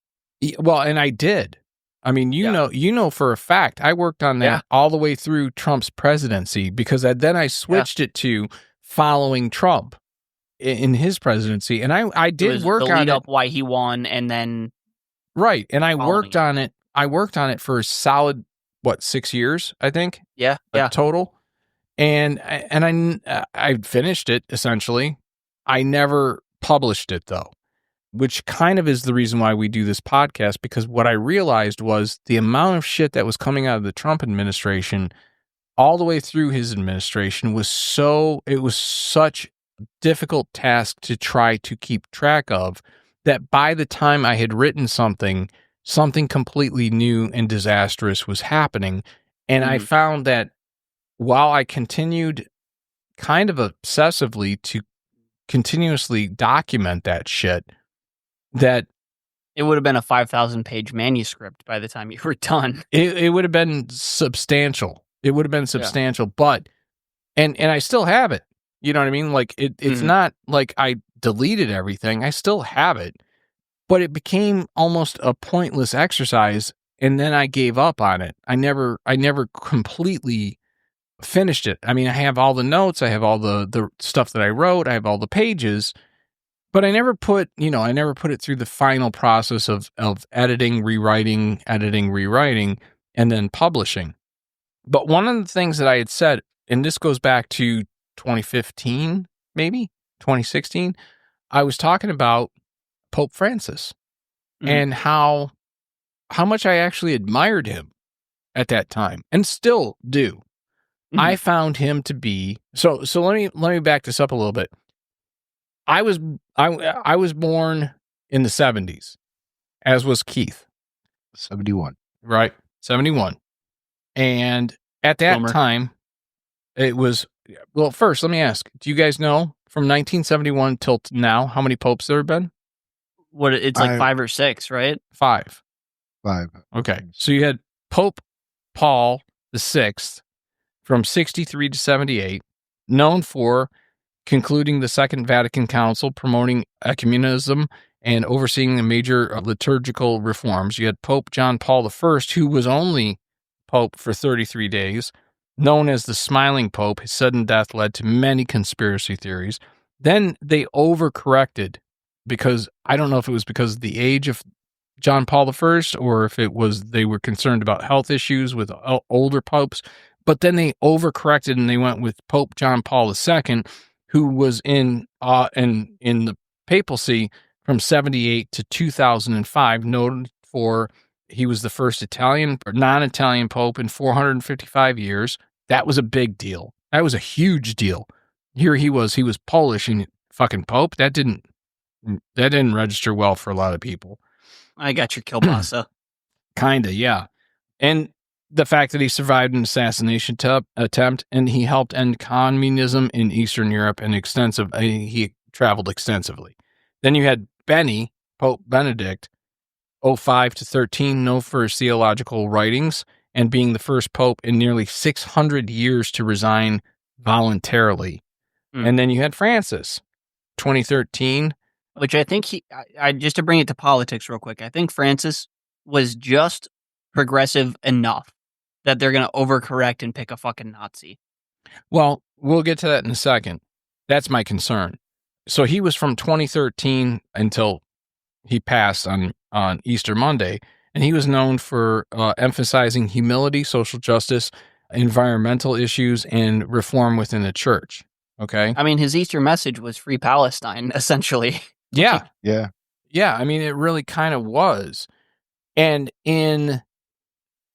Well, and I did. I mean, you know for a fact, I worked on that all the way through Trump's presidency, because then I switched it to following Trump in his presidency, and I did work on lead up why he won, and then right, and I worked on it. I worked on it for a solid 6 years, I think. Yeah, total. And I finished it essentially. I never published it though, which kind of is the reason why we do this podcast, because what I realized was the amount of shit that was coming out of the Trump administration all the way through his administration was such a difficult task to try to keep track of, that by the time I had written something completely new and disastrous was happening. And I found that while I continued kind of obsessively to continuously document that shit, that it would have been a 5,000-page manuscript by the time you were done. It would have been substantial. It would have been substantial, but and I still have it. You know what I mean? Like it's not like I deleted everything. I still have it. but it became almost a pointless exercise, and then I gave up on it. I never completely finished it. I mean, I have all the notes, I have all the stuff that I wrote, I have all the pages, but I never put it through the final process of editing, rewriting, and then publishing. But one of the things that I had said, and this goes back to 2015, maybe 2016, I was talking about Pope Francis and how much I actually admired him at that time and still do. I found him to be so let me back this up a little bit. I was born in the 70s, as was Keith. 71. Right? 71. And at that time, it was, well, first, let me ask, do you guys know from 1971 till now how many popes there have been? What, it's like 5 or 6, right? 5. 5. Okay. So you had Pope Paul VI from 63 to 78, known for concluding the Second Vatican Council, promoting ecumenism, and overseeing the major liturgical reforms. You had Pope John Paul I, who was only Pope for 33 days, known as the Smiling Pope. His sudden death led to many conspiracy theories. Then they overcorrected because I don't know if it was because of the age of John Paul I or if it was they were concerned about health issues with older popes. But then they overcorrected and they went with Pope John Paul II, who was in the papacy from 78 to 2005, noted for he was the first Italian or non-Italian pope in 455 years. That was a big deal. That was a huge deal. Here he was Polish and fucking pope. That didn't register well for a lot of people. I got your kielbasa. Kinda, yeah. And the fact that he survived an assassination attempt and he helped end communism in Eastern Europe and he traveled extensively. Then you had Benny, Pope Benedict, 05 to 13, known for his theological writings and being the first pope in nearly 600 years to resign voluntarily. And then you had Francis, 2013. Which I think I just to bring it to politics real quick, I think Francis was just progressive enough that they're going to overcorrect and pick a fucking Nazi. Well, we'll get to that in a second. That's my concern. So he was from 2013 until he passed on Easter Monday, and he was known for emphasizing humility, social justice, environmental issues, and reform within the church. Okay? I mean, his Easter message was free Palestine, essentially. Yeah. Yeah. Yeah, I mean, it really kind of was. And in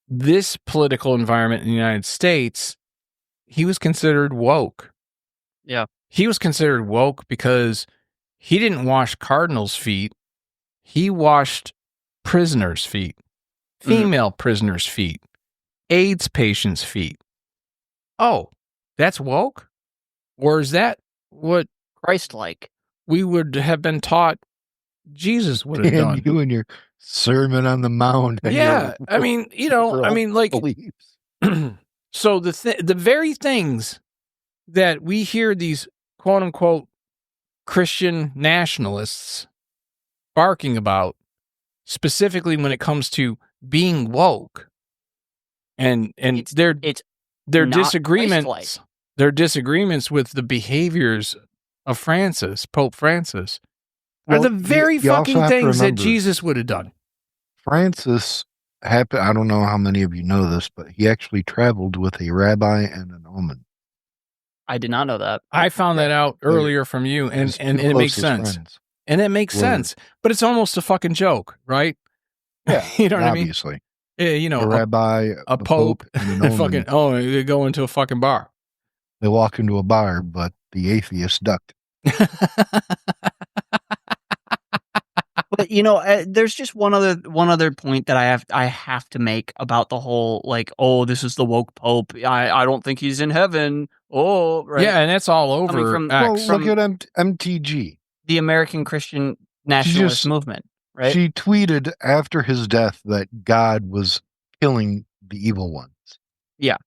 this political environment in the United States, he was considered woke. Yeah. He was considered woke because he didn't wash cardinals' feet. He washed prisoners' feet, female prisoners' feet, AIDS patients' feet. Oh, that's woke? Or is that what Christ-like we would have been taught Jesus would have done? You and your Sermon on the Mount. Yeah, I mean, like, so the very things that we hear these quote unquote Christian nationalists barking about, specifically when it comes to being woke, and their disagreements, with the behaviors of Pope Francis, are the very fucking things that Jesus would have done. Francis happened, I don't know how many of you know this, but he actually traveled with a rabbi and an almond. I did not know that. I found that out earlier from you, and it makes sense. And it makes sense, but it's almost a fucking joke, right? Yeah, you know what obviously. I mean? A rabbi, a pope, and an fucking, they go into a fucking bar. They walk into a bar, but the atheist ducked. But there's just one other point that I have to make about the whole, like, oh, this is the woke pope. I don't think he's in heaven. Oh, right. Yeah, and that's all over. From look at MTG, the American Christian Nationalist Movement, right? She tweeted after his death that God was killing the evil ones. Yeah,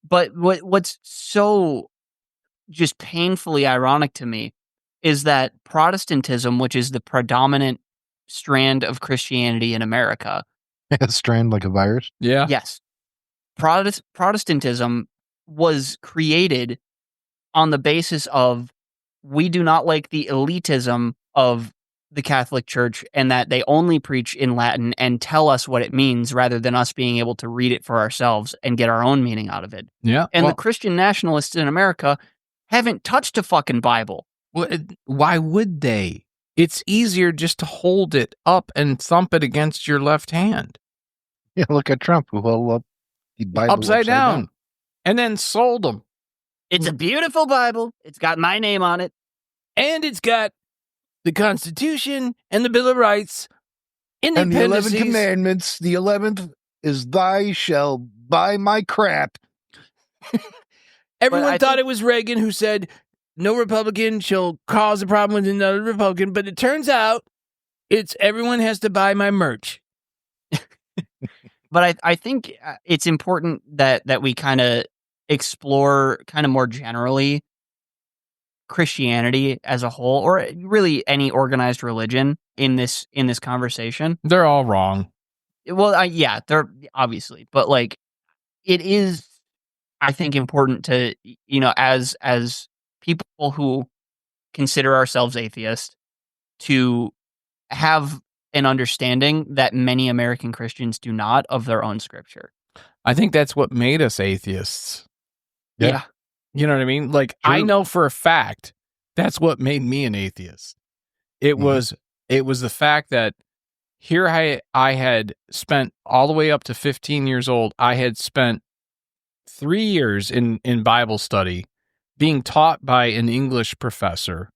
but what's so just painfully ironic to me is that Protestantism, which is the predominant strand of Christianity in America. A strand like a virus. Yeah. Yes. Protestantism was created on the basis of we do not like the elitism of the Catholic Church and that they only preach in Latin and tell us what it means rather than us being able to read it for ourselves and get our own meaning out of it. Yeah. And the Christian nationalists in America haven't touched a fucking Bible. Well, why would they? It's easier just to hold it up and thump it against your left hand. Yeah, look at Trump, who held up the Bible upside down and then sold them. It's a beautiful Bible. It's got my name on it. And it's got the Constitution and the Bill of Rights in the and the 11 appendices. commandments. The 11th is thy shall buy my crap. Everyone thought it was Reagan who said, no Republican shall cause a problem with another Republican, but it turns out it's everyone has to buy my merch. But I think it's important that we kind of explore kind of more generally Christianity as a whole, or really any organized religion in this conversation. They're all wrong. Well, yeah, they're obviously, but like it is, I think, important to, as people who consider ourselves atheists to have an understanding that many American Christians do not of their own scripture. I think that's what made us atheists. Yeah. You know what I mean? Like, True. I know for a fact that's what made me an atheist. It was the fact that here I had spent all the way up to 15 years old. I had spent 3 years in Bible study being taught by an English professor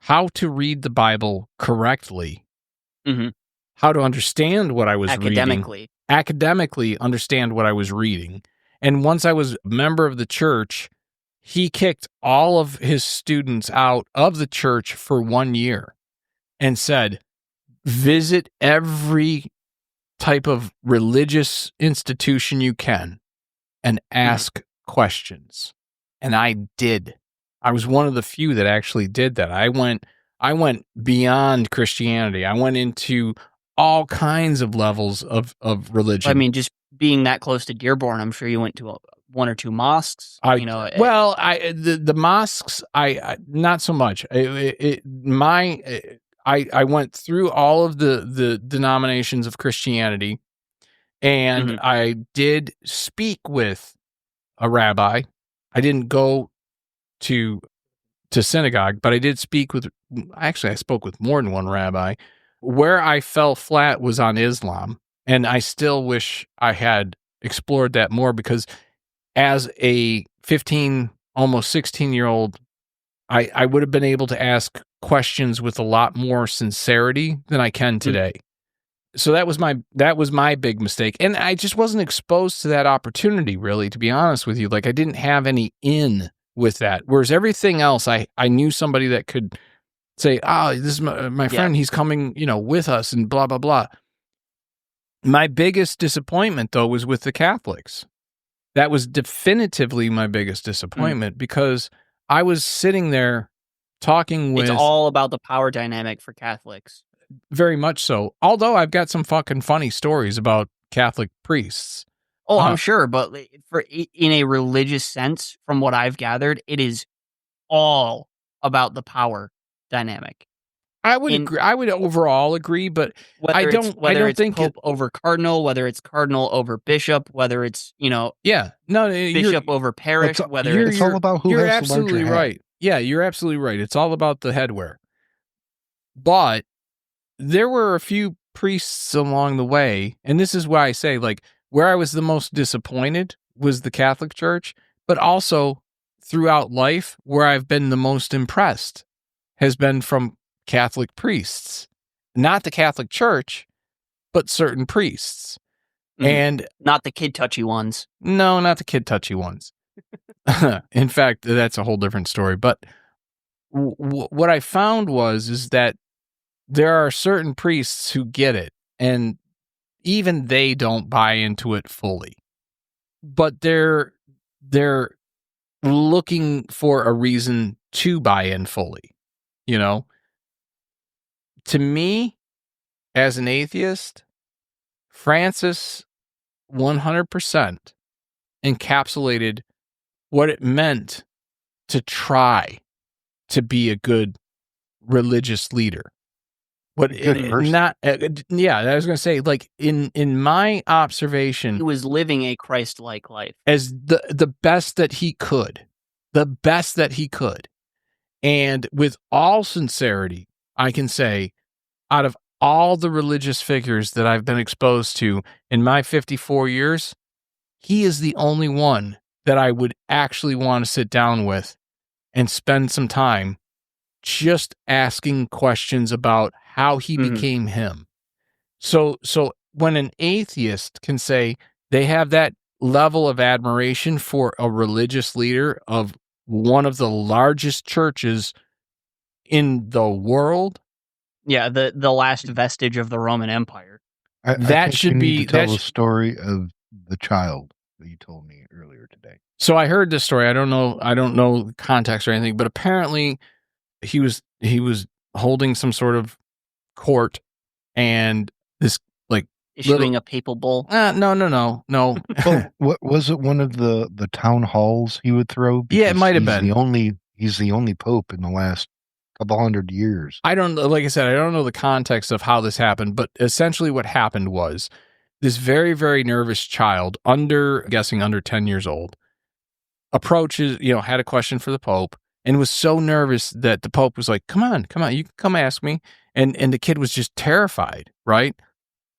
how to read the Bible correctly, how to understand what I was reading. Academically understand what I was reading. And once I was a member of the church, he kicked all of his students out of the church for 1 year and said, visit every type of religious institution you can and ask questions. And I did. I was one of the few that actually did that. I went beyond Christianity. I went into all kinds of levels of religion. I mean, just being that close to Dearborn, I'm sure you went to one or two mosques. The mosques, I not so much. I went through all of the denominations of Christianity, and I did speak with a rabbi. I didn't go to synagogue, but I did speak with. Actually, I spoke with more than one rabbi. Where I fell flat was on Islam, and I still wish I had explored that more, because as a 15, almost 16-year-old, I would have been able to ask questions with a lot more sincerity than I can today. So that was my big mistake. And I just wasn't exposed to that opportunity, really, to be honest with you. Like, I didn't have any in with that. Whereas everything else, I knew somebody that could say, this is my friend, he's coming, with us, and blah, blah, blah. My biggest disappointment, though, was with the Catholics. That was definitively my biggest disappointment, because I was sitting there talking with... It's all about the power dynamic for Catholics. Very much so. Although I've got some fucking funny stories about Catholic priests. Oh, I'm sure, but in a religious sense, from what I've gathered, it is all about the power dynamic. I would agree. I would overall agree, but I don't think Pope over Cardinal, whether it's Cardinal over Bishop, whether it's Bishop over Parish, it's all about who you're has the larger absolutely head. right. Yeah, you're absolutely right. It's all about the headwear. But there were a few priests along the way, and this is why I say, like, where I was the most disappointed was the Catholic Church, but also throughout life, where I've been the most impressed has been from Catholic priests. Not the Catholic Church, but certain priests. And not the kid touchy ones. No, not the kid touchy ones. In fact, that's a whole different story. But what I found is that there are certain priests who get it, and even they don't buy into it fully. But they're looking for a reason to buy in fully. To me, as an atheist, Francis 100% encapsulated what it meant to try to be a good religious leader. I was going to say, like, in my observation, he was living a Christ-like life as the best that he could. And with all sincerity, I can say, out of all the religious figures that I've been exposed to in my 54 years, he is the only one that I would actually want to sit down with and spend some time just asking questions about how he became him. So when an atheist can say they have that level of admiration for a religious leader of one of the largest churches in the world, the last vestige of the Roman Empire, I think you need to tell the story of the child that you told me earlier today. So I heard this story. I don't know the context or anything, but apparently he was holding some sort of court, and this, like, issuing a papal bull. No. Well, what was it? One of the town halls he would throw? Yeah, it might have been. He's the only pope in the last couple hundred years. Like I said, I don't know the context of how this happened, but essentially what happened was this very, very nervous child, under 10 years old, approaches, had a question for the Pope, and was so nervous that the Pope was like, come on, you can come ask me. And the kid was just terrified, right?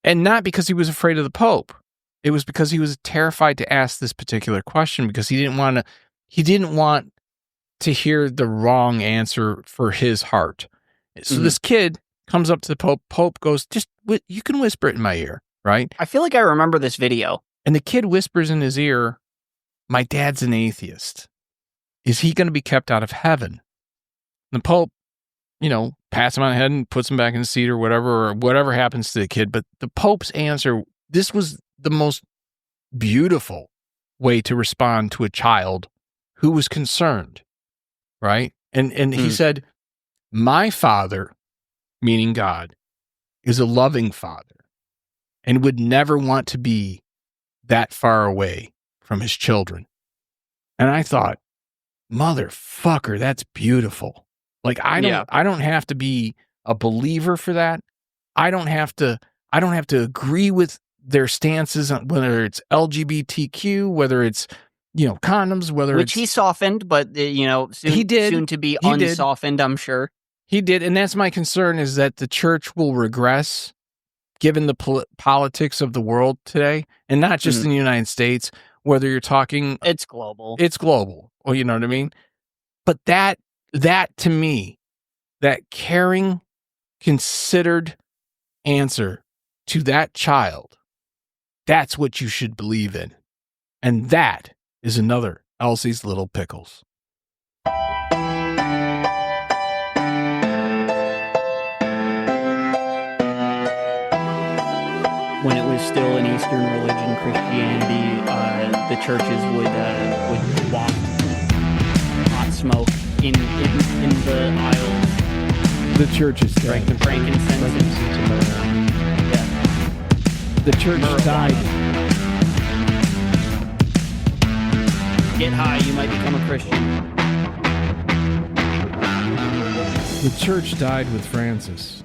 And not because he was afraid of the Pope. It was because he was terrified to ask this particular question, because he didn't want to hear the wrong answer for his heart. So this kid comes up to the Pope. Pope goes, you can whisper it in my ear, right? I feel like I remember this video. And the kid whispers in his ear, my dad's an atheist. Is he going to be kept out of heaven? The Pope, pats him on the head and puts him back in the seat or whatever happens to the kid. But the Pope's answer, this was the most beautiful way to respond to a child who was concerned, right? And he said, my Father, meaning God, is a loving Father and would never want to be that far away from his children. And I thought, motherfucker, that's beautiful. Like, I don't have to be a believer for that. I don't have to agree with their stances on whether it's LGBTQ, whether it's, condoms, which he softened, but soon to be unsoftened, I'm sure. He did, and that's my concern, is that the church will regress given the politics of the world today, and not just in the United States, whether you're talking... It's global. Well, you know what I mean? But that to me, that caring, considered answer to that child, that's what you should believe in. And that is another Elsie's Little Pickles. When it was still an Eastern religion, Christianity, the churches would waft hot smoke in the aisles. The church is dead. Frankincense. The church died. Get high, you might become a Christian. The church died with Francis.